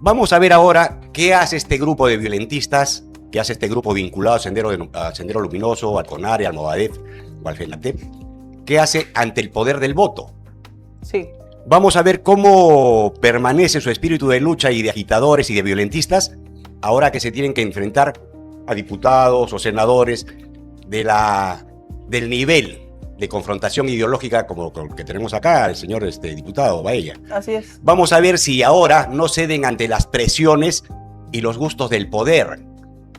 Vamos a ver ahora qué hace este grupo de violentistas, qué hace este grupo vinculado a Sendero Luminoso, al CONARE, al Movadef o al FENATEP, qué hace ante el poder del voto. Sí. Vamos a ver cómo permanece su espíritu de lucha y de agitadores y de violentistas ahora que se tienen que enfrentar a diputados o senadores del nivel de confrontación ideológica como el que tenemos acá, el señor diputado Baella. Así es. Vamos a ver si ahora no ceden ante las presiones y los gustos del poder.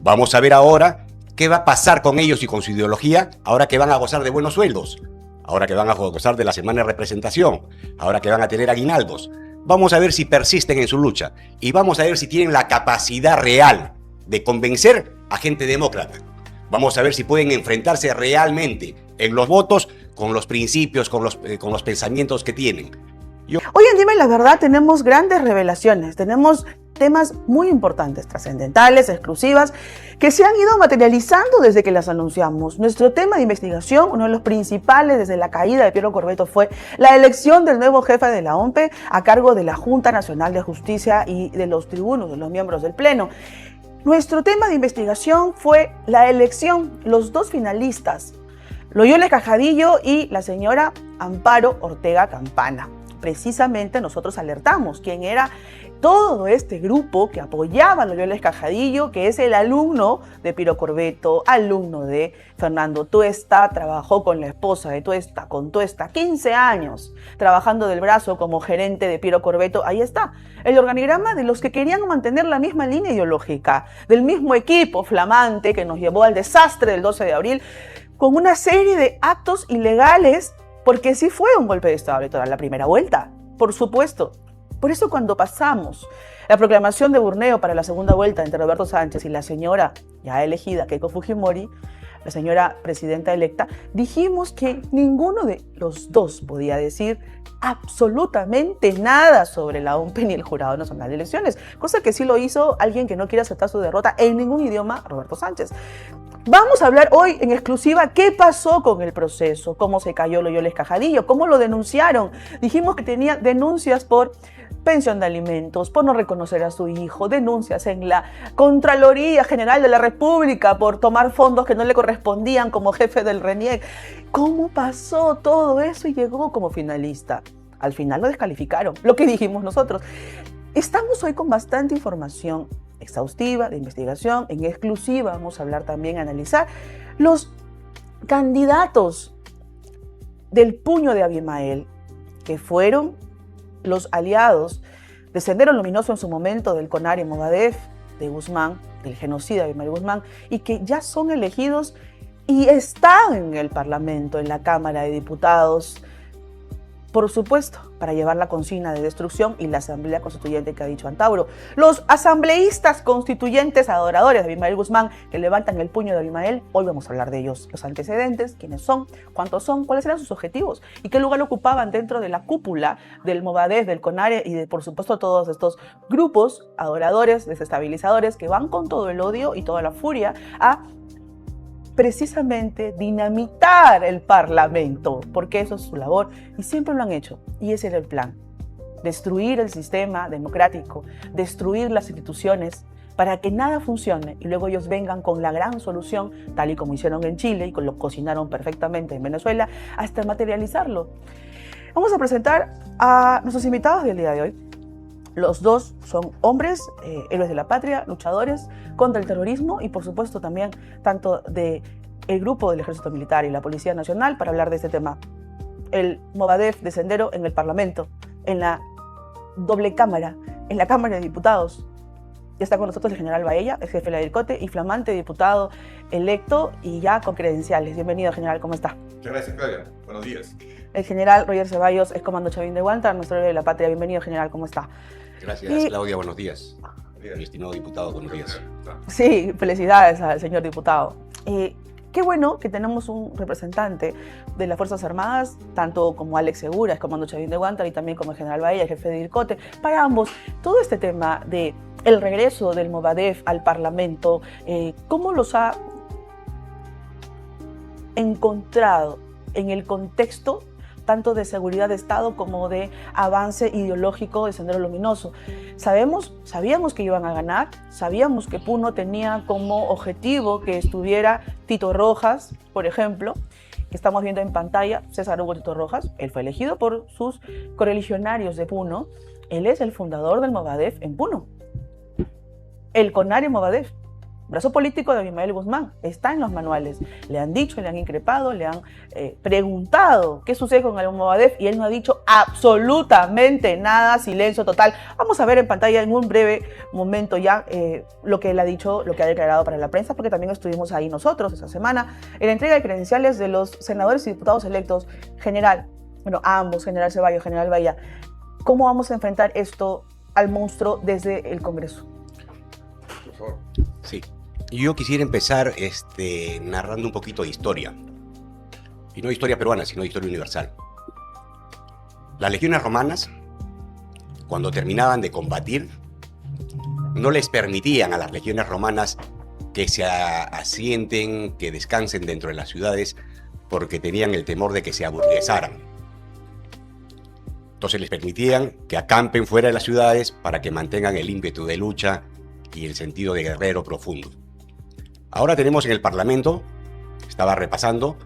Vamos a ver ahora qué va a pasar con ellos y con su ideología ahora que van a gozar de buenos sueldos, ahora que van a gozar de la semana de representación, ahora que van a tener aguinaldos. Vamos a ver si persisten en su lucha y vamos a ver si tienen la capacidad real de convencer a gente demócrata. Vamos a ver si pueden enfrentarse realmente en los votos con los principios, con los pensamientos que tienen. Hoy en Dime la Verdad tenemos grandes revelaciones, tenemos temas muy importantes, trascendentales, exclusivas, que se han ido materializando desde que las anunciamos. Nuestro tema de investigación, uno de los principales desde la caída de Piero Corvetto, fue la elección del nuevo jefe de la OMPE a cargo de la Junta Nacional de Justicia y de los tribunos, de los miembros del Pleno. Nuestro tema de investigación fue la elección, los dos finalistas, Loyola Cajadillo y la señora Amparo Ortega Campana. Precisamente nosotros alertamos quién era todo este grupo que apoyaba a Loyola Cajadillo, que es el alumno de Piero Corvetto, alumno de Fernando Tuesta, trabajó con la esposa de Tuesta, con Tuesta, 15 años, trabajando del brazo como gerente de Piero Corvetto. Ahí está, el organigrama de los que querían mantener la misma línea ideológica, del mismo equipo flamante que nos llevó al desastre del 12 de abril, con una serie de actos ilegales, porque sí fue un golpe de Estado electoral la primera vuelta, por supuesto. Por eso cuando pasamos la proclamación de Burneo para la segunda vuelta entre Roberto Sánchez y la señora ya elegida Keiko Fujimori, la señora presidenta electa, dijimos que ninguno de los dos podía decir absolutamente nada sobre la OMPE ni el Jurado Nacional de Elecciones, cosa que sí lo hizo alguien que no quiere aceptar su derrota en ningún idioma, Roberto Sánchez. Vamos a hablar hoy en exclusiva qué pasó con el proceso, cómo se cayó Loyola Cajadillo, cómo lo denunciaron. Dijimos que tenía denuncias por pensión de alimentos, por no reconocer a su hijo, denuncias en la Contraloría General de la República por tomar fondos que no le correspondían como jefe del RENIEC. ¿Cómo pasó todo eso y llegó como finalista? Al final lo descalificaron, lo que dijimos nosotros. Estamos hoy con bastante información exhaustiva, de investigación, en exclusiva. Vamos a hablar también, analizar los candidatos del puño de Abimael, que fueron los aliados de Sendero Luminoso en su momento, del CONARE Movadef, de Guzmán, del genocida Abimael Guzmán, y que ya son elegidos y están en el Parlamento, en la Cámara de Diputados, por supuesto, para llevar la consigna de destrucción y la asamblea constituyente que ha dicho Antauro. Los asambleístas constituyentes adoradores de Abimael Guzmán que levantan el puño de Abimael, hoy vamos a hablar de ellos, los antecedentes, quiénes son, cuántos son, cuáles eran sus objetivos y qué lugar ocupaban dentro de la cúpula del Movadef, del CONARE y de, por supuesto, todos estos grupos adoradores, desestabilizadores que van con todo el odio y toda la furia a precisamente dinamitar el Parlamento, porque eso es su labor y siempre lo han hecho, y ese era el plan: destruir el sistema democrático, destruir las instituciones para que nada funcione y luego ellos vengan con la gran solución, tal y como hicieron en Chile y lo cocinaron perfectamente en Venezuela, hasta materializarlo. Vamos a presentar a nuestros invitados del día de hoy. Los dos son hombres, héroes de la patria, luchadores contra el terrorismo y por supuesto también tanto del grupo del Ejército Militar y la Policía Nacional para hablar de este tema. El Movadef de Sendero en el Parlamento, en la doble cámara, en la Cámara de Diputados. Ya está con nosotros el general Baella, el jefe de la DIRCOTE y flamante diputado electo y ya con credenciales. Bienvenido, general, ¿cómo está? Muchas gracias, Claudia. Buenos días. El general Roger Ceballos es comando Chavín de Huántar, nuestro héroe de la patria. Bienvenido, general, ¿cómo está? Gracias, Claudia, buenos días. Mi estimado diputado, buenos días. Sí, felicidades al señor diputado. Qué bueno que tenemos un representante de las Fuerzas Armadas, tanto como Alex Segura, es comando Chavín de Huántar, y también como el general Baella, jefe de DIRCOTE. Para ambos, todo este tema de el regreso del Movadef al Parlamento, ¿cómo los ha encontrado en el contexto tanto de seguridad de Estado como de avance ideológico de Sendero Luminoso. Sabíamos que iban a ganar, sabíamos que Puno tenía como objetivo que estuviera Tito Rojas, por ejemplo, que estamos viendo en pantalla, César Hugo Tito Rojas. Él fue elegido por sus correligionarios de Puno. Él es el fundador del Movadef en Puno. El Conario Movadef, brazo político de Abimael Guzmán, está en los manuales. Le han dicho, le han increpado, le han preguntado qué sucede con el Movadef y él no ha dicho absolutamente nada, silencio total. Vamos a ver en pantalla en un breve momento ya lo que él ha dicho, lo que ha declarado para la prensa, porque también estuvimos ahí nosotros esa semana en la entrega de credenciales de los senadores y diputados electos. General, bueno, ambos, general Ceballos, general Bahía, ¿cómo vamos a enfrentar esto al monstruo desde el Congreso? Por favor. Sí. Yo quisiera empezar narrando un poquito de historia. Y no historia peruana, sino historia universal. Las legiones romanas, cuando terminaban de combatir, no les permitían a las legiones romanas que se asienten, que descansen dentro de las ciudades, porque tenían el temor de que se aburguesaran. Entonces les permitían que acampen fuera de las ciudades para que mantengan el ímpetu de lucha y el sentido de guerrero profundo. Ahora tenemos en el Parlamento, estaba repasando,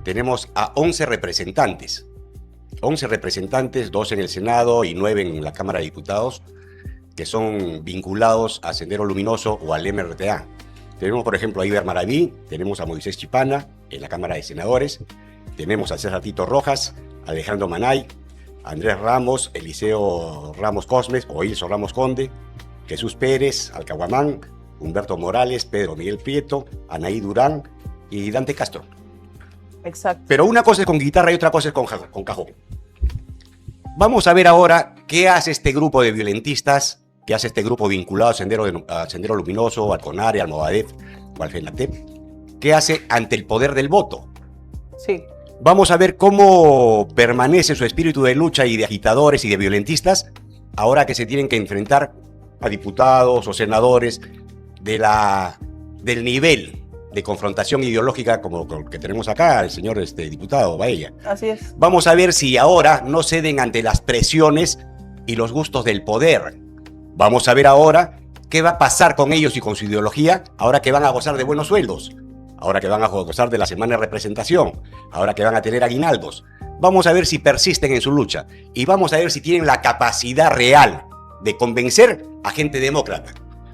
tenemos a 11 representantes. 11 representantes, 2 en el Senado y 9 en la Cámara de Diputados, que son vinculados a Sendero Luminoso o al MRTA. Tenemos, por ejemplo, a Iber Maraví, tenemos a Moisés Chipana en la Cámara de Senadores, tenemos a César Tito Rojas, Alejandro Manay, Andrés Ramos, Eliseo Ramos Cosmes o Ilso Ramos Conde, Jesús Pérez, Alcahuamán, Humberto Morales, Pedro Miguel Prieto, Anaí Durán y Dante Castro. Exacto. Pero una cosa es con guitarra y otra cosa es con cajón. Vamos a ver ahora qué hace este grupo de violentistas, qué hace este grupo vinculado a Sendero Luminoso, al CONARE, al Movadef o al FENATEP, qué hace ante el poder del voto. Sí. Vamos a ver cómo permanece su espíritu de lucha y de agitadores y de violentistas ahora que se tienen que enfrentar a diputados o senadores del nivel de confrontación ideológica como el que tenemos acá, el señor diputado Baella. Así es. Vamos a ver si ahora no ceden ante las presiones y los gustos del poder. Vamos a ver ahora qué va a pasar con ellos y con su ideología ahora que van a gozar de buenos sueldos, ahora que van a gozar de la semana de representación, ahora que van a tener aguinaldos. Vamos a ver si persisten en su lucha y vamos a ver si tienen la capacidad real de convencer a gente demócrata.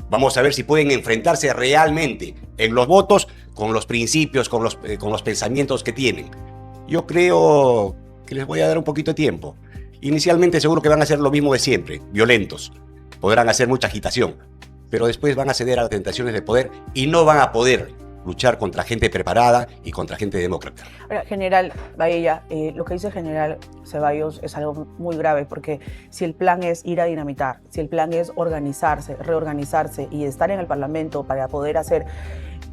Vamos a ver si pueden enfrentarse realmente en los votos con los principios, con los pensamientos que tienen. Yo creo que les voy a dar un poquito de tiempo. Inicialmente seguro que van a hacer lo mismo de siempre, violentos. Podrán hacer mucha agitación, pero después van a ceder a las tentaciones del poder y no van a poder luchar contra gente preparada y contra gente demócrata. Ahora, general Baella, lo que dice general Ceballos es algo muy grave, porque si el plan es ir a dinamitar, si el plan es organizarse, reorganizarse y estar en el Parlamento para poder hacer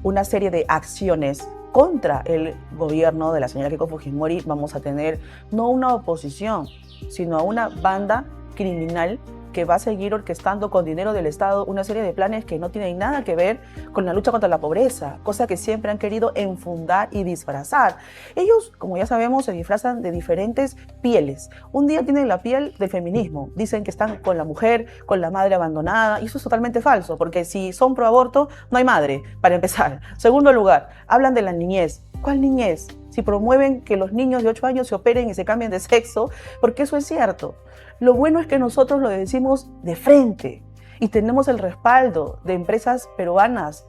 una serie de acciones contra el gobierno de la señora Keiko Fujimori, vamos a tener no una oposición, sino a una banda criminal que va a seguir orquestando con dinero del Estado una serie de planes que no tienen nada que ver con la lucha contra la pobreza, cosa que siempre han querido enfundar y disfrazar. Ellos, como ya sabemos, se disfrazan de diferentes pieles. Un día tienen la piel del feminismo, dicen que están con la mujer, con la madre abandonada, y eso es totalmente falso, porque si son pro aborto, no hay madre, para empezar. Segundo lugar, hablan de la niñez. ¿Cuál niñez? Si promueven que los niños de 8 años se operen y se cambien de sexo, porque eso es cierto. Lo bueno es que nosotros lo decimos de frente y tenemos el respaldo de empresas peruanas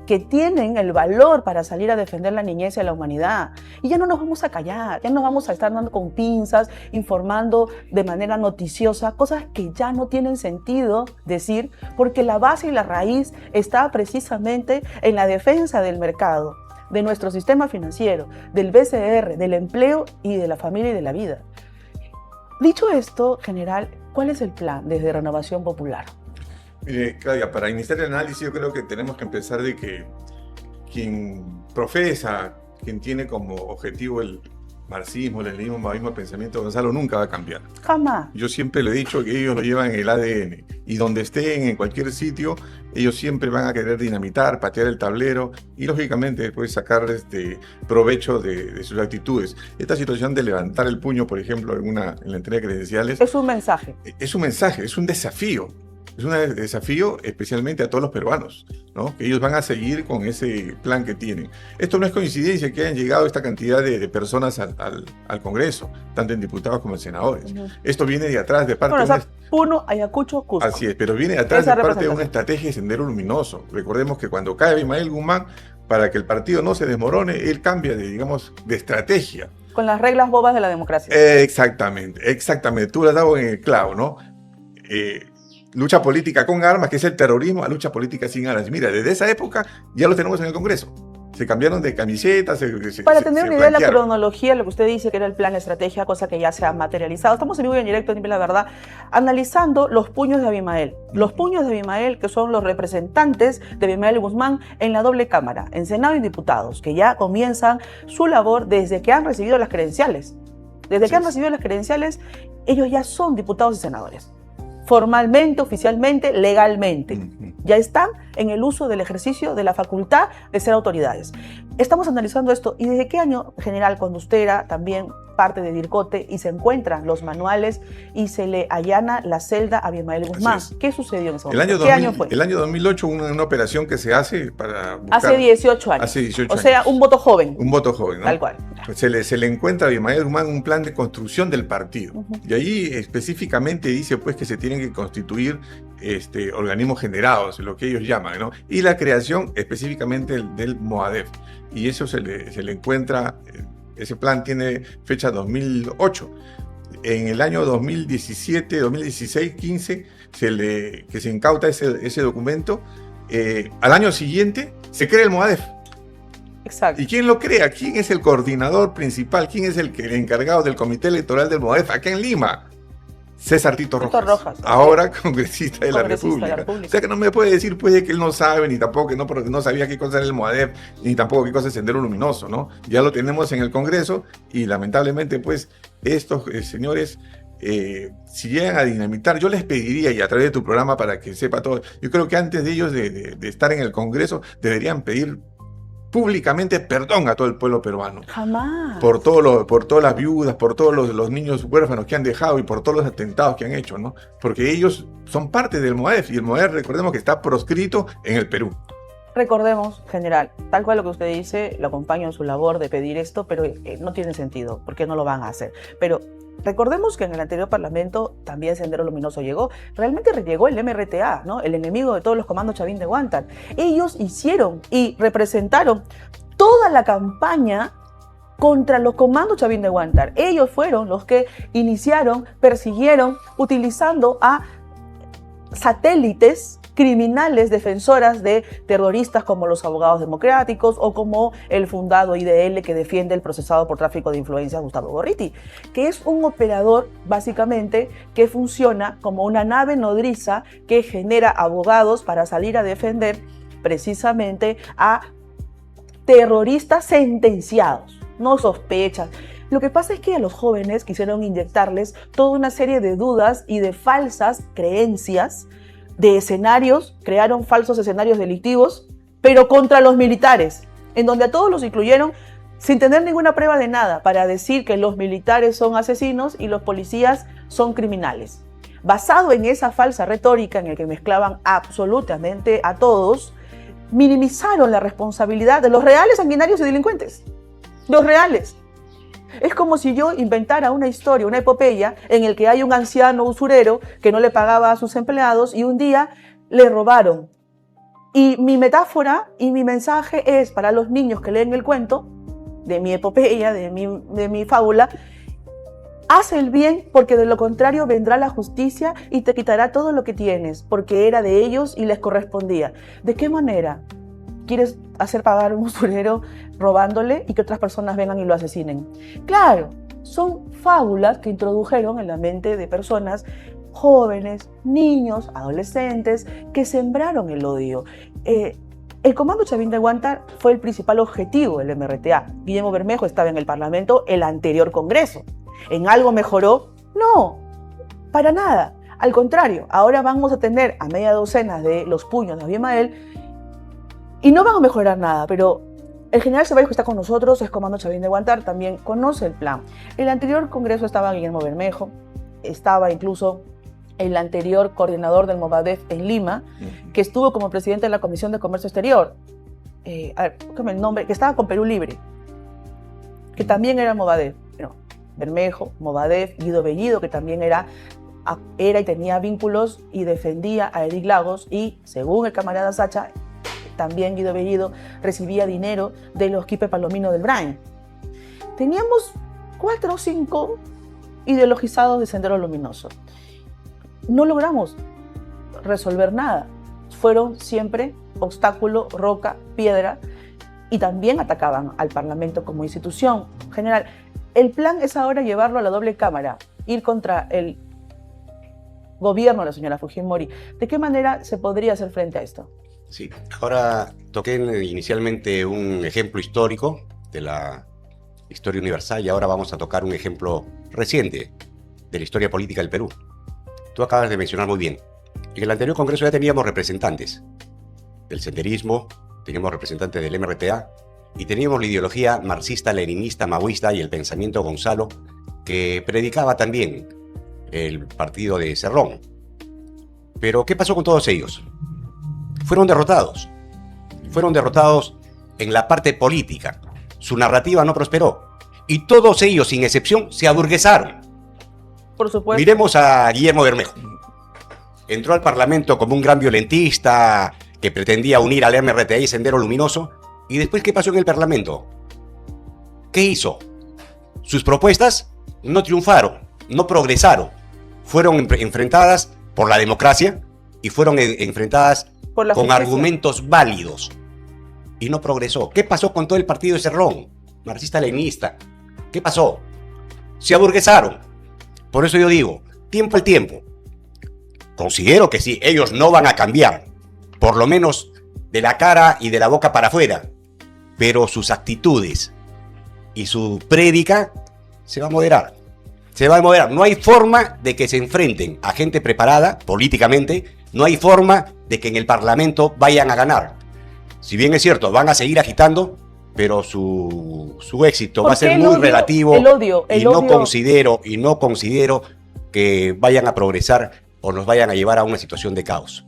que tienen el valor para salir a defender la niñez y a la humanidad. Y ya no nos vamos a callar, ya no vamos a estar dando con pinzas, informando de manera noticiosa, cosas que ya no tienen sentido decir, porque la base y la raíz está precisamente en la defensa del mercado, de nuestro sistema financiero, del BCR, del empleo y de la familia y de la vida. Dicho esto, general, ¿cuál es el plan desde Renovación Popular? Mire, Claudia, para iniciar el análisis yo creo que tenemos que empezar de que quien profesa, quien tiene como objetivo el marxismo, leninismo, maoísmo, el pensamiento de Gonzalo nunca va a cambiar. Jamás. Yo siempre le he dicho que ellos lo llevan en el ADN y donde estén, en cualquier sitio, ellos siempre van a querer dinamitar, patear el tablero y lógicamente después sacar provecho de sus actitudes. Esta situación de levantar el puño, por ejemplo, en la entrega de credenciales, Es un mensaje. es un mensaje, es un desafío. Es un desafío especialmente a todos los peruanos, ¿no? Que ellos van a seguir con ese plan que tienen. Esto no es coincidencia que hayan llegado esta cantidad de personas al Congreso, tanto en diputados como en senadores. Esto viene de atrás, de parte Bueno, o de sea, Puno, Ayacucho, Cusco. Así es, pero viene de atrás Esa de parte de una representación. estrategia de sendero luminoso. Recordemos que cuando cae Abimael Guzmán, para que el partido no se desmorone, él cambia de estrategia. Con las reglas bobas de la democracia. Exactamente. Tú lo has dado en el clavo, ¿no? Lucha política con armas, que es el terrorismo, a lucha política sin armas. Mira, desde esa época ya lo tenemos en el Congreso. Se cambiaron de camisetas. Para tener una idea de la blanquearon. cronología, lo que usted dice que era el plan de estrategia, cosa que ya se ha materializado. Estamos en vivo y en directo, en la verdad, analizando los puños de Abimael. Los puños de Abimael, que son los representantes de Abimael Guzmán en la doble cámara, en Senado y en Diputados, que ya comienzan su labor desde que han recibido las credenciales. Desde que han recibido las credenciales, ellos ya son diputados y senadores. Formalmente, oficialmente, legalmente. Ya están en el uso del ejercicio de la facultad de ser autoridades. Estamos analizando esto. ¿Y desde qué año, general, cuando usted era también parte de DIRCOTE y se encuentran los manuales y se le allana la celda a Abimael Guzmán? ¿Qué sucedió en ese momento? ¿Qué año fue? El año 2008, una operación que se hace para buscar... Hace 18 años. Hace 18 o sea, años. un voto joven. Un voto joven, ¿no? Tal cual. Se le encuentra a Abimael Guzmán un plan de construcción del partido. Y ahí específicamente dice pues que se tienen que constituir organismos generados, lo que ellos llaman, ¿no? Y la creación específicamente del MOADEF. Y eso se le encuentra, ese plan tiene fecha 2008. En el año 2017, 2016, 15, que se incauta ese documento. Al año siguiente se crea el MOADEF. Exacto. ¿Y quién lo crea? ¿Quién es el coordinador principal? ¿Quién es el encargado del comité electoral del MOADEF acá en Lima? César Tito Rojas, ahora congresista de la República. O sea que no me puede decir pues que él no sabe, ni tampoco porque no sabía qué cosa era el MOADEF, ni tampoco qué cosa es Sendero Luminoso, ¿no? Ya lo tenemos en el Congreso y lamentablemente pues estos señores, si llegan a dinamitar, yo les pediría, y a través de tu programa para que sepa todo, yo creo que antes de ellos de estar en el Congreso deberían pedir públicamente perdón a todo el pueblo peruano. Jamás. Por todas las viudas, por todos los niños huérfanos que han dejado y por todos los atentados que han hecho, ¿no? Porque ellos son parte del MOADEF y el MOADEF, recordemos que está proscrito en el Perú. Recordemos, general, tal cual lo que usted dice, lo acompaño en su labor de pedir esto, pero no tiene sentido, porque no lo van a hacer. Pero recordemos que en el anterior parlamento también Sendero Luminoso llegó. Realmente llegó el MRTA, ¿no? El enemigo de todos los comandos Chavín de Huántar. Ellos hicieron y representaron toda la campaña contra los comandos Chavín de Huántar. Ellos fueron los que iniciaron, persiguieron, utilizando a satélites criminales defensoras de terroristas como los abogados democráticos o como el fundado IDL que defiende el procesado por tráfico de influencias Gustavo Gorriti, que es un operador básicamente que funciona como una nave nodriza que genera abogados para salir a defender precisamente a terroristas sentenciados, no sospechas. Lo que pasa es que a los jóvenes quisieron inyectarles toda una serie de dudas y de falsas creencias, de escenarios, crearon falsos escenarios delictivos, pero contra los militares, en donde a todos los incluyeron sin tener ninguna prueba de nada, para decir que los militares son asesinos y los policías son criminales. Basado en esa falsa retórica en la que mezclaban absolutamente a todos, minimizaron la responsabilidad de los reales sanguinarios y delincuentes. Los reales. Es como si yo inventara una historia, una epopeya, en el que hay un anciano usurero que no le pagaba a sus empleados y un día le robaron. Y mi metáfora y mi mensaje es para los niños que leen el cuento de mi epopeya, de mi fábula: haz el bien porque de lo contrario vendrá la justicia y te quitará todo lo que tienes, porque era de ellos y les correspondía. ¿De qué manera quieres hacer pagar a un usurero robándole y que otras personas vengan y lo asesinen? Claro, son fábulas que introdujeron en la mente de personas jóvenes, niños, adolescentes, que sembraron el odio. El Comando Chavín de Huántar fue el principal objetivo del MRTA. Guillermo Bermejo estaba en el Parlamento el anterior Congreso. ¿En algo mejoró? No, para nada. Al contrario, ahora vamos a tener a media docena de los puños de Abimael y no van a mejorar nada, pero el general Ceballos, que está con nosotros, es Comando Chavín de Huántar, también conoce el plan. En el anterior Congreso estaba Guillermo Bermejo, estaba incluso el anterior coordinador del Movadef en Lima, que estuvo como presidente de la Comisión de Comercio Exterior, búscame el nombre, que estaba con Perú Libre, que también era Movadef. Bueno, Bermejo, Movadef, Guido Bellido, que también era y tenía vínculos y defendía a Edith Lagos, y según el camarada Sacha, también Guido Bellido recibía dinero de los quipes palominos del Brain. Teníamos 4 o 5 ideologizados de Sendero Luminoso. No logramos resolver nada. Fueron siempre obstáculo, roca, piedra, y también atacaban al Parlamento como institución. General, el plan es ahora llevarlo a la doble cámara, ir contra el gobierno de la señora Fujimori. ¿De qué manera se podría hacer frente a esto? Sí, ahora toqué inicialmente un ejemplo histórico de la historia universal y ahora vamos a tocar un ejemplo reciente de la historia política del Perú. Tú acabas de mencionar muy bien. En el anterior Congreso ya teníamos representantes del senderismo, teníamos representantes del MRTA y teníamos la ideología marxista, leninista, maoísta y el pensamiento Gonzalo que predicaba también el partido de Cerrón. Pero ¿qué pasó con todos ellos? Fueron derrotados en la parte política. Su narrativa no prosperó y todos ellos, sin excepción, se aburguesaron. Por supuesto. Miremos a Guillermo Bermejo. Entró al Parlamento como un gran violentista que pretendía unir al MRTA y Sendero Luminoso. ¿Y después qué pasó en el Parlamento? ¿Qué hizo? Sus propuestas no triunfaron, no progresaron. Fueron enfrentadas por la democracia y fueron enfrentadas con justicia, argumentos válidos. Y no progresó. ¿Qué pasó con todo el partido de Cerrón? Marxista-leninista. ¿Qué pasó? Se aburguesaron. Por eso yo digo, tiempo al tiempo. Considero que sí, ellos no van a cambiar, por lo menos de la cara y de la boca para afuera, pero sus actitudes y su prédica se va a moderar. Se va a moderar. No hay forma de que se enfrenten a gente preparada políticamente, no hay forma de que en el Parlamento vayan a ganar. Si bien es cierto, van a seguir agitando, pero su éxito va a ser muy relativo. El odio. No considero que vayan a progresar o nos vayan a llevar a una situación de caos.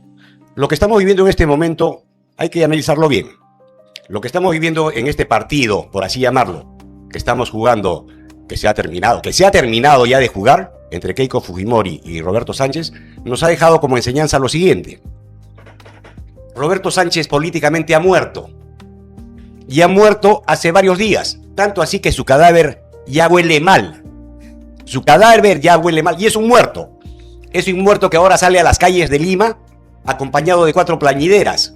Lo que estamos viviendo en este momento hay que analizarlo bien. Lo que estamos viviendo en este partido, por así llamarlo, que estamos jugando, que se ha terminado ya de jugar entre Keiko Fujimori y Roberto Sánchez, nos ha dejado como enseñanza lo siguiente. Roberto Sánchez políticamente ha muerto. Y ha muerto hace varios días, tanto así que su cadáver ya huele mal. Su cadáver ya huele mal y es un muerto. Es un muerto que ahora sale a las calles de Lima acompañado de 4 plañideras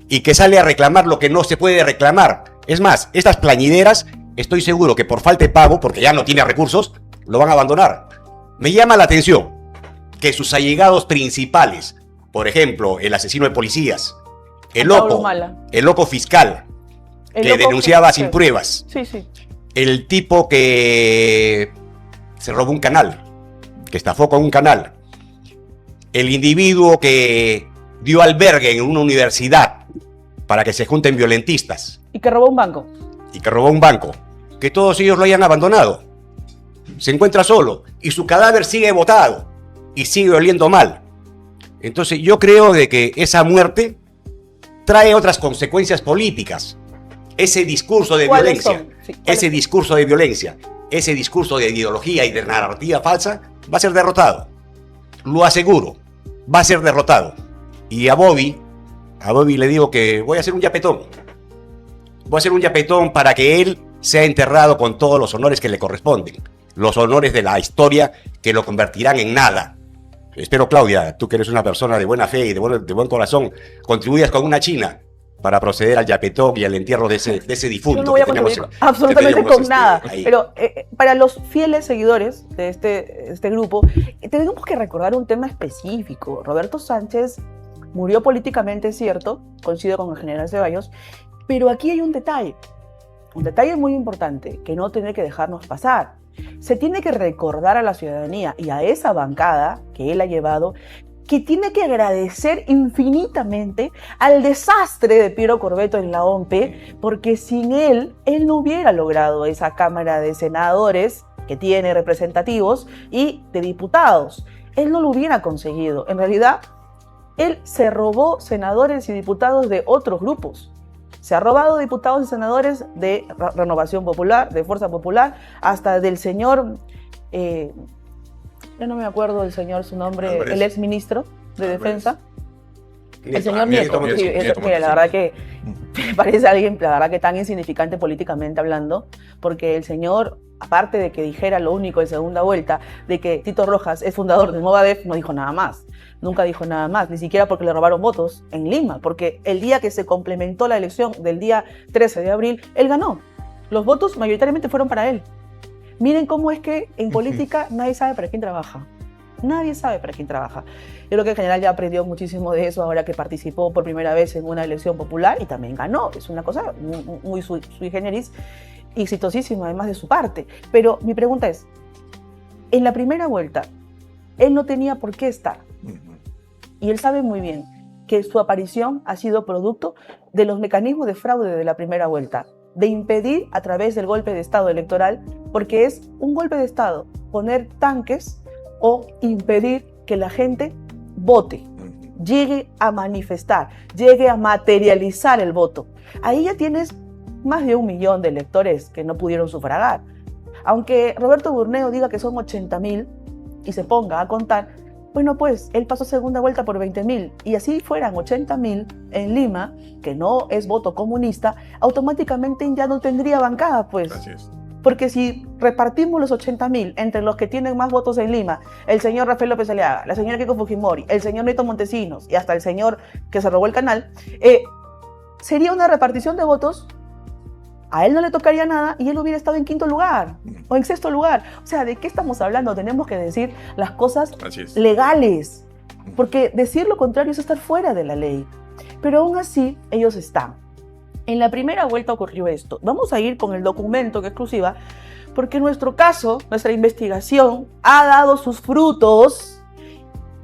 y que sale a reclamar lo que no se puede reclamar. Es más, estas plañideras, estoy seguro que por falta de pago, porque ya no tiene recursos, lo van a abandonar. Me llama la atención que sus allegados principales, por ejemplo, el asesino de policías, el loco fiscal, que denunciaba sin pruebas. Sí. El tipo que se robó un canal, que estafó con un canal. El individuo que dio albergue en una universidad para que se junten violentistas. Y que robó un banco. Que todos ellos lo hayan abandonado. Se encuentra solo y su cadáver sigue botado y sigue oliendo mal. Entonces yo creo de que esa muerte trae otras consecuencias políticas. Ese discurso de violencia, ese discurso de ideología y de narrativa falsa va a ser derrotado. Lo aseguro, va a ser derrotado. Y a Bobby le digo que voy a hacer un yapetón. Voy a hacer un yapetón para que él sea enterrado con todos los honores que le corresponden. Los honores de la historia que lo convertirán en nada. Espero, Claudia, tú que eres una persona de buena fe y de buen corazón, contribuyas con una china para proceder al yapetón y al entierro de ese difunto. Yo no voy a contribuir absolutamente con nada. Pero para los fieles seguidores de este grupo, tenemos que recordar un tema específico. Roberto Sánchez Murió políticamente, es cierto, coincido con el general Ceballos, pero aquí hay un detalle muy importante que no tiene que dejarnos pasar. Se tiene que recordar a la ciudadanía y a esa bancada que él ha llevado que tiene que agradecer infinitamente al desastre de Piero Corvetto en la OMPE, porque sin él no hubiera logrado esa Cámara de Senadores que tiene representativos y de diputados. Él no lo hubiera conseguido. En realidad, él se robó senadores y diputados de otros grupos. Se ha robado diputados y senadores de Renovación Popular, de Fuerza Popular, hasta del señor, yo no me acuerdo del señor, su nombre, el ex ministro de Defensa. El señor Nieto. Mira, la verdad que me parece alguien, la verdad que tan insignificante políticamente hablando, porque el señor, aparte de que dijera lo único en segunda vuelta, de que Tito Rojas es fundador de Movadef, no dijo nada más. Nunca dijo nada más, ni siquiera porque le robaron votos en Lima, porque el día que se complementó la elección del día 13 de abril, él ganó. Los votos mayoritariamente fueron para él. Miren cómo es que en política nadie sabe para quién trabaja. Nadie sabe para quién trabaja. Yo creo que el general ya aprendió muchísimo de eso ahora que participó por primera vez en una elección popular y también ganó. Es una cosa muy sui generis, exitosísima además de su parte. Pero mi pregunta es, en la primera vuelta, él no tenía por qué estar. Y él sabe muy bien que su aparición ha sido producto de los mecanismos de fraude de la primera vuelta, de impedir a través del golpe de Estado electoral, porque es un golpe de Estado poner tanques o impedir que la gente vote, llegue a manifestar, llegue a materializar el voto. Ahí ya tienes más de 1 millón de electores que no pudieron sufragar. Aunque Roberto Burneo diga que son 80.000 y se ponga a contar, bueno, pues él pasó segunda vuelta por 20.000 y así fueran 80.000 en Lima, que no es voto comunista, automáticamente ya no tendría bancada, pues. Así es. Porque si repartimos los 80.000 entre los que tienen más votos en Lima, el señor Rafael López Aliaga, la señora Keiko Fujimori, el señor Neto Montesinos y hasta el señor que se robó el canal, sería una repartición de votos. A él no le tocaría nada y él hubiera estado en 5º lugar o en 6º lugar. O sea, ¿de qué estamos hablando? Tenemos que decir las cosas legales, porque decir lo contrario es estar fuera de la ley. Pero aún así, ellos están. En la primera vuelta ocurrió esto. Vamos a ir con el documento que es exclusiva, porque nuestro caso, nuestra investigación, ha dado sus frutos.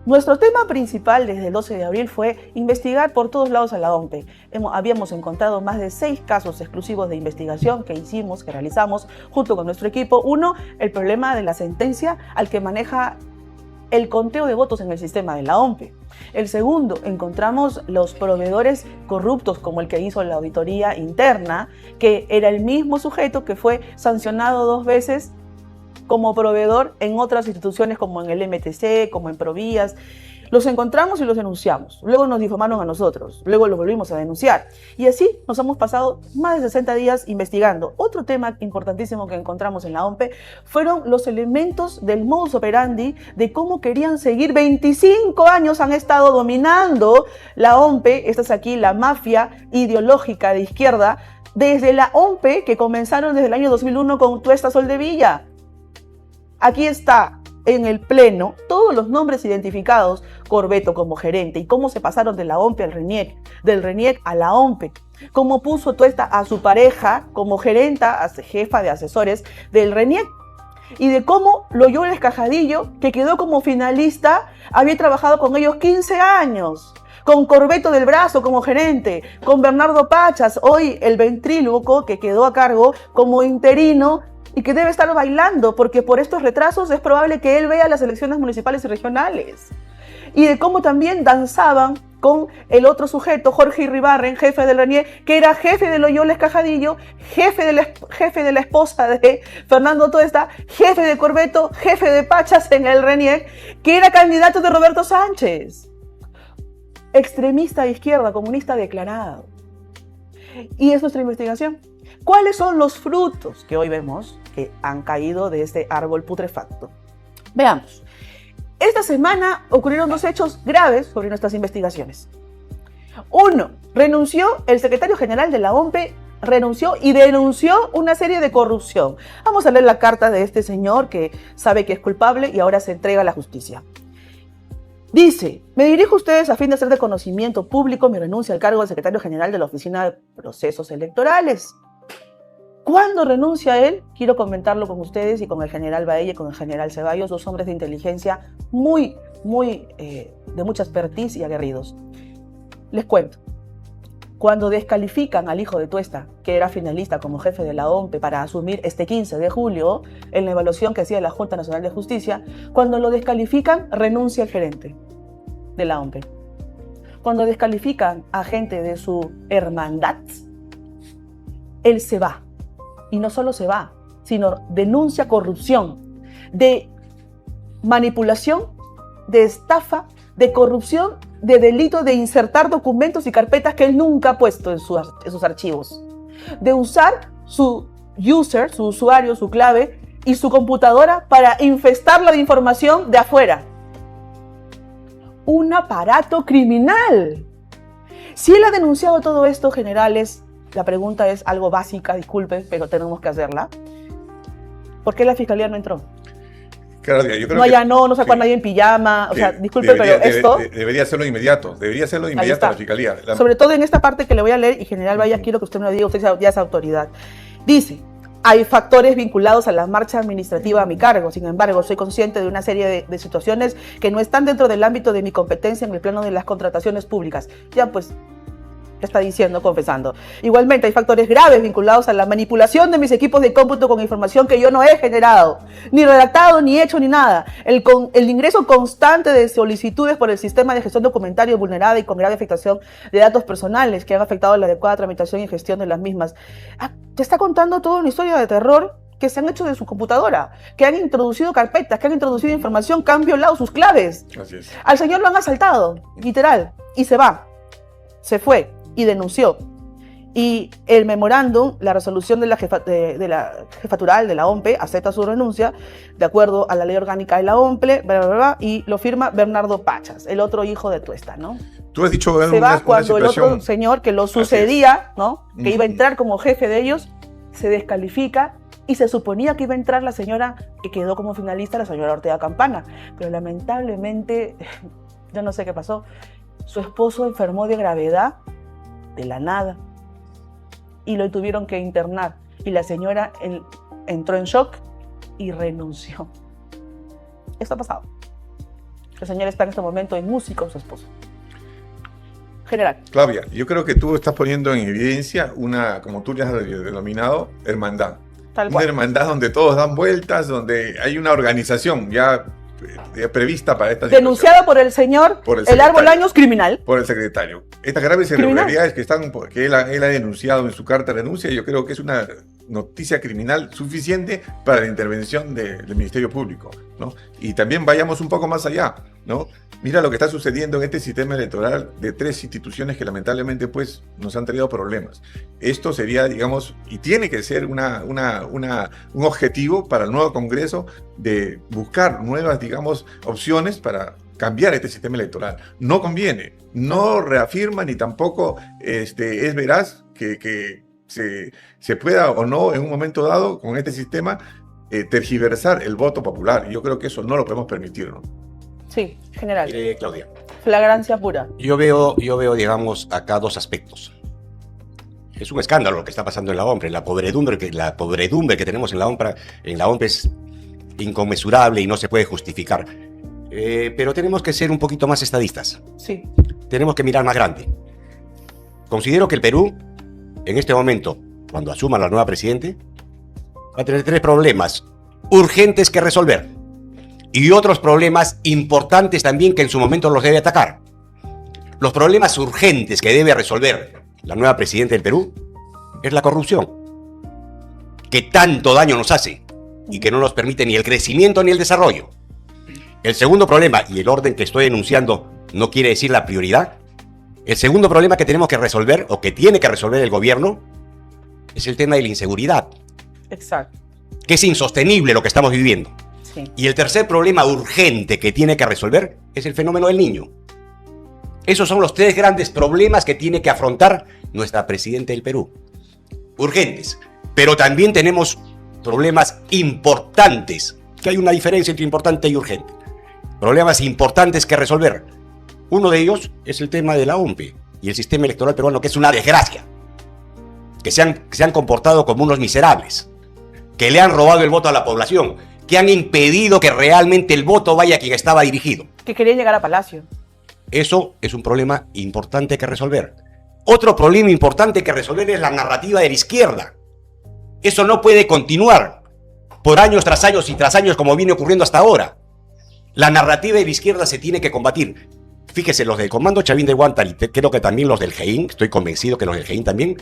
Nuestro tema principal desde el 12 de abril fue investigar por todos lados a la OMPE. Habíamos encontrado más de 6 casos exclusivos de investigación que realizamos junto con nuestro equipo. Uno, el problema de la sentencia al que maneja el conteo de votos en el sistema de la OMPE. El segundo, encontramos los proveedores corruptos como el que hizo la auditoría interna, que era el mismo sujeto que fue sancionado 2 veces como proveedor en otras instituciones como en el MTC, como en Provías. Los encontramos y los denunciamos. Luego nos difamaron a nosotros. Luego los volvimos a denunciar. Y así nos hemos pasado más de 60 días investigando. Otro tema importantísimo que encontramos en la OMPE fueron los elementos del modus operandi de cómo querían seguir. 25 años han estado dominando la OMPE. Esta es aquí la mafia ideológica de izquierda. Desde la OMPE que comenzaron desde el año 2001 con Tuesta Soldevilla. Aquí está en el pleno todos los nombres identificados, Corvetto como gerente y cómo se pasaron de la OMPE al RENIEC, del RENIEC a la OMPE, cómo puso Tuesta a su pareja como gerenta, jefa de asesores del RENIEC y de cómo Loyola Escajadillo, que quedó como finalista, había trabajado con ellos 15 años. Con Corvetto del Brazo como gerente, con Bernardo Pachas, hoy el ventríloco que quedó a cargo como interino y que debe estar bailando porque por estos retrasos es probable que él vea las elecciones municipales y regionales. Y de cómo también danzaban con el otro sujeto, Jorge Irribarren, jefe del RENIEC, que era jefe de Loyola Escajadillo, jefe de la esposa de Fernando Tuesta, jefe de Corvetto, jefe de Pachas en el RENIEC, que era candidato de Roberto Sánchez. Extremista de izquierda, comunista declarado. Y es nuestra investigación. ¿Cuáles son los frutos que hoy vemos que han caído de este árbol putrefacto? Veamos. Esta semana ocurrieron 2 hechos graves sobre nuestras investigaciones. Uno, renunció el secretario general de la OMPE, renunció y denunció una serie de corrupción. Vamos a leer la carta de este señor que sabe que es culpable y ahora se entrega a la justicia. Dice, me dirijo a ustedes a fin de hacer de conocimiento público mi renuncia al cargo de secretario general de la Oficina de Procesos Electorales. ¿Cuándo renuncia él? Quiero comentarlo con ustedes y con el general Baella y con el general Ceballos, dos hombres de inteligencia de mucha expertise y aguerridos. Les cuento. Cuando descalifican al hijo de Tuesta, que era finalista como jefe de la OMPE para asumir este 15 de julio, en la evaluación que hacía la Junta Nacional de Justicia, cuando lo descalifican, renuncia el gerente de la OMPE. Cuando descalifican a gente de su hermandad, él se va. Y no solo se va, sino denuncia corrupción, de manipulación, de estafa, de corrupción, de delito de insertar documentos y carpetas que él nunca ha puesto en sus archivos, de usar su usuario, su clave y su computadora para infestarla de información de afuera. Un aparato criminal. Si él ha denunciado todo esto, generales, la pregunta es algo básica, disculpen, pero tenemos que hacerla. ¿Por qué la fiscalía no entró? Claro, yo creo no allanó, no sacó a nadie en pijama. O sea, disculpe, pero esto... Debería hacerlo inmediato. Debería hacerlo inmediato la fiscalía. Sobre todo en esta parte que le voy a leer, y general Vallas, quiero que usted me lo diga, usted ya es autoridad. Dice, hay factores vinculados a la marcha administrativa a mi cargo. Sin embargo, soy consciente de una serie de situaciones que no están dentro del ámbito de mi competencia en el plano de las contrataciones públicas. Ya pues... está diciendo, confesando. Igualmente, hay factores graves vinculados a la manipulación de mis equipos de cómputo con información que yo no he generado, ni redactado, ni hecho, ni nada. El ingreso constante de solicitudes por el sistema de gestión documentario vulnerada y con grave afectación de datos personales que han afectado la adecuada tramitación y gestión de las mismas. Te está contando toda una historia de terror que se han hecho de su computadora, que han introducido carpetas, que han introducido información, que han violado sus claves. Así es. Al señor lo han asaltado, literal, y se va. Se fue. Y denunció. Y el memorándum, la resolución de la jefatural de la OMPE, acepta su renuncia de acuerdo a la ley orgánica de la OMPE, y lo firma Bernardo Pachas, el otro hijo de Tuesta, ¿no? Tú has dicho se va cuando el otro señor que lo sucedía, ¿no? Que iba a entrar como jefe de ellos, se descalifica y se suponía que iba a entrar la señora que quedó como finalista, la señora Ortega Campana. Pero lamentablemente, yo no sé qué pasó, su esposo enfermó de gravedad de la nada y lo tuvieron que internar y la señora entró en shock y renunció. Esto ha pasado. La señora está en este momento en música con su esposo. General. Claudia, yo creo que tú estás poniendo en evidencia una, como tú le has denominado, hermandad. Una hermandad donde todos dan vueltas, donde hay una organización ya prevista para esta situación. Denunciada por el señor, el árbol años criminal. Por el secretario. Estas graves irregularidades que él ha denunciado en su carta de renuncia, yo creo que es una noticia criminal suficiente para la intervención del Ministerio Público, ¿no? Y también vayamos un poco más allá, ¿no? Mira lo que está sucediendo en este sistema electoral de 3 instituciones que lamentablemente pues nos han traído problemas. Esto sería, digamos, y tiene que ser un objetivo para el nuevo Congreso de buscar nuevas, digamos, opciones para cambiar este sistema electoral. No conviene, no reafirma ni tampoco es veraz que se pueda o no en un momento dado con este sistema tergiversar el voto popular. Y yo creo que eso no lo podemos permitir, ¿no? Sí, general. Claudia. Flagrancia pura. Yo veo, digamos, acá 2 aspectos. Es un escándalo lo que está pasando en la OMPE. La podredumbre que tenemos en la OMPE es inconmensurable y no se puede justificar. Pero tenemos que ser un poquito más estadistas. Sí. Tenemos que mirar más grande. Considero que el Perú, en este momento, cuando asuma la nueva presidente, va a tener 3 problemas urgentes que resolver. Y otros problemas importantes también que en su momento los debe atacar. Los problemas urgentes que debe resolver la nueva presidenta del Perú es la corrupción, que tanto daño nos hace y que no nos permite ni el crecimiento ni el desarrollo. El segundo problema, y el orden que estoy enunciando no quiere decir la prioridad, el segundo problema que tenemos que resolver, o que tiene que resolver el gobierno, es el tema de la inseguridad. Exacto. Que es insostenible lo que estamos viviendo. Sí. Y el tercer problema urgente que tiene que resolver es el fenómeno del niño. Esos son los 3 grandes problemas que tiene que afrontar nuestra presidenta del Perú. Urgentes. Pero también tenemos problemas importantes, que hay una diferencia entre importante y urgente. problemas importantes que resolver. Uno de ellos es el tema de la OMPE y el sistema electoral peruano, que es una desgracia. Que se han comportado como unos miserables, que le han robado el voto a la población, que han impedido que realmente el voto vaya a quien estaba dirigido. Que querían llegar a Palacio. Eso es un problema importante que resolver. Otro problema importante que resolver es la narrativa de la izquierda. Eso no puede continuar por años tras años y tras años como viene ocurriendo hasta ahora. La narrativa de la izquierda se tiene que combatir. Fíjese, los del Comando Chavín de Huántar y creo que también los del GEIN, estoy convencido que los del GEIN también,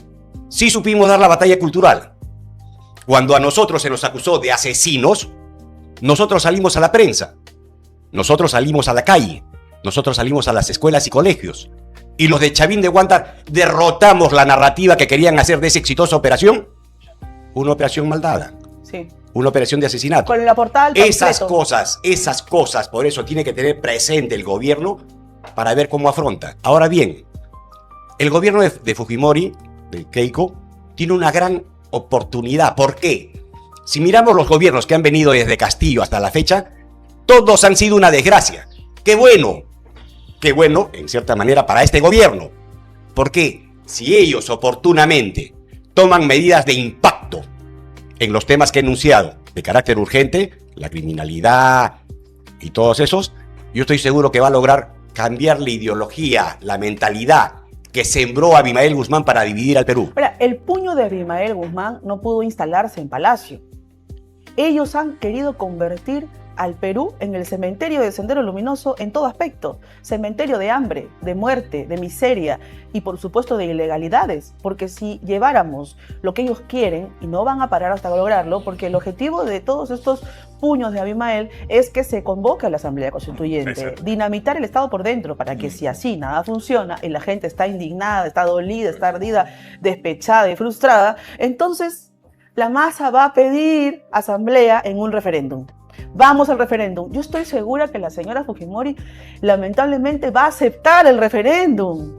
sí supimos dar la batalla cultural. Cuando a nosotros se nos acusó de asesinos, nosotros salimos a la prensa, nosotros salimos a la calle, nosotros salimos a las escuelas y colegios. Y los de Chavín de Huántar derrotamos la narrativa que querían hacer de esa exitosa operación. Una operación maldada. Sí. Una operación de asesinato. Con la portada del esas cosas, por eso tiene que tener presente el gobierno para ver cómo afronta. Ahora bien, el gobierno de Fujimori, de Keiko, tiene una gran oportunidad. ¿Por qué? Si miramos los gobiernos que han venido desde Castillo hasta la fecha, todos han sido una desgracia. ¡Qué bueno! Qué bueno, en cierta manera, para este gobierno. Porque si ellos oportunamente toman medidas de impacto en los temas que he enunciado, de carácter urgente, la criminalidad y todos esos, yo estoy seguro que va a lograr cambiar la ideología, la mentalidad que sembró a Abimael Guzmán para dividir al Perú. Ahora, el puño de Abimael Guzmán no pudo instalarse en Palacio. Ellos han querido convertir al Perú en el cementerio de Sendero Luminoso en todo aspecto. Cementerio de hambre, de muerte, de miseria y por supuesto de ilegalidades. Porque si lleváramos lo que ellos quieren, y no van a parar hasta lograrlo, porque el objetivo de todos estos puños de Abimael es que se convoque a la Asamblea Constituyente, dinamitar el Estado por dentro, para que si así nada funciona y la gente está indignada, está dolida, está ardida, despechada y frustrada, entonces la masa va a pedir asamblea en un referéndum. Vamos al referéndum. Yo estoy segura que la señora Fujimori lamentablemente va a aceptar el referéndum,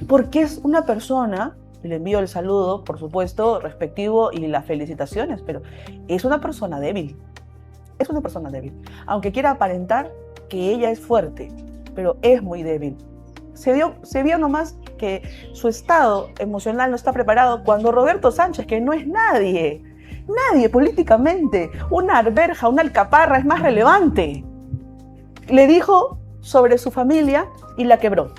porque es una persona, le envío el saludo, por supuesto, respectivo y las felicitaciones, pero es una persona débil. Es una persona débil. Aunque quiera aparentar que ella es fuerte, pero es muy débil. Se vio nomás que su estado emocional no está preparado cuando Roberto Sánchez, que no es nadie políticamente, una arberja, una alcaparra es más relevante, le dijo sobre su familia y la quebró.